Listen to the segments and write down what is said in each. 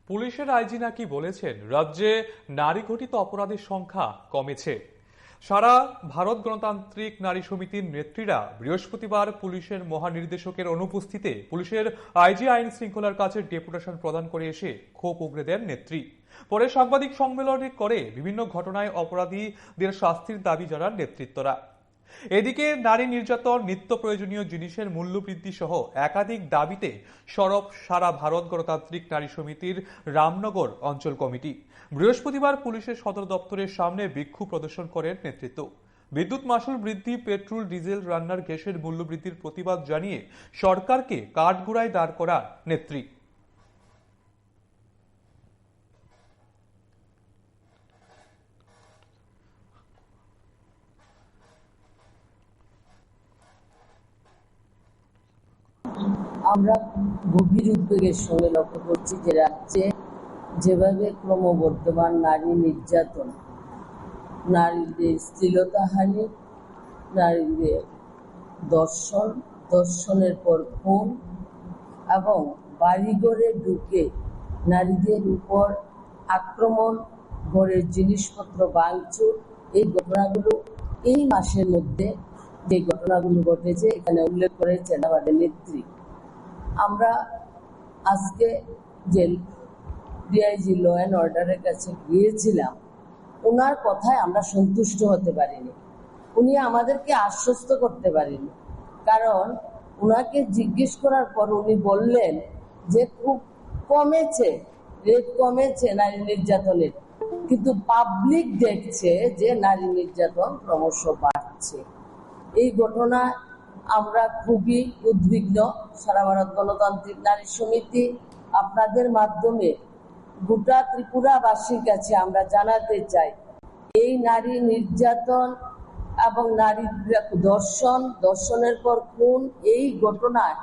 পুলিশের আইজি নাকি বলেছেন রাজ্যে নারী ঘটিত অপরাধের সংখ্যা কমেছে। সারা ভারত গণতান্ত্রিক নারী সমিতির নেত্রীরা বৃহস্পতিবার পুলিশের মহানির্দেশকের অনুপস্থিতিতে পুলিশের আইজি আইন শৃঙ্খলার কাছে ডেপুটেশন প্রদান করে এসে ক্ষোভ উগরে দেন নেত্রী। পরে সাংবাদিক সম্মেলন করে বিভিন্ন ঘটনায় অপরাধীদের শাস্তির দাবি জানান নেতৃত্বরা। এদিকে নারী নির্যাতন, নিত্য প্রয়োজনীয় জিনিসের মূল্য বৃদ্ধি সহ একাধিক দাবিতে সরব সারা ভারত গণতান্ত্রিক নারী সমিতির রামনগর অঞ্চল কমিটি। বৃহস্পতিবার পুলিশের সদর দপ্তরের সামনে বিক্ষোভ প্রদর্শন করেন নেতৃত্ব। বিদ্যুৎ মাশুল বৃদ্ধি, পেট্রোল, ডিজেল, রান্নার গ্যাসের মূল্য বৃদ্ধির প্রতিবাদ জানিয়ে সরকারকে কাঠগড়ায় দাঁড় করান নেত্রী। আমরা গভীর উদ্বেগের সঙ্গে লক্ষ্য করছি যে রাজ্যে যেভাবে ক্রমবর্ধমান নারী নির্যাতন, নারীদের শ্লীলতাহানি, নারীদের ধর্ষণের পর খুন এবং বাড়িঘরে ঢুকে নারীদের উপর আক্রমণ, ঘরের জিনিসপত্র ভাঙচুর, এই ঘটনাগুলো এই মাসের মধ্যে যে ঘটনাগুলো ঘটেছে এখানে উল্লেখ করেছেন আমাদের নেত্রী। আমরা আজকে যে ডিআইজি ল অ্যান্ড অর্ডারের কাছে গিয়েছিলাম, ওনার কথায় আমরা সন্তুষ্ট হতে পারিনি। উনি আমাদেরকে আশ্বস্ত করতে পারেনি, কারণ ওনাকে জিজ্ঞেস করার পর উনি বললেন যে খুব কমেছে, রেট কমেছে নারী নির্যাতনের, কিন্তু পাবলিক দেখছে যে নারী নির্যাতন ক্রমশ বাড়ছে। এই ঘটনা আমরা খুবই উদ্বিগ্ন। সারা ভারত গণতান্ত্রিক নারী সমিতি আপনাদের মাধ্যমে গোটা ত্রিপুরাবাসীর কাছে আমরা জানাতে চাই, এই নারী নির্যাতন এবং নারী ধর্ষণের পর খুন, এই ঘটনায়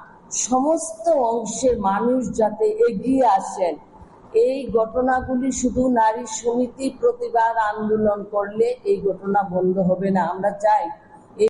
সমস্ত অংশের মানুষ যাতে এগিয়ে আসেন। এই ঘটনাগুলি শুধু নারী সমিতি প্রতিবাদ আন্দোলন করলে এই ঘটনা বন্ধ হবে না। আমরা চাই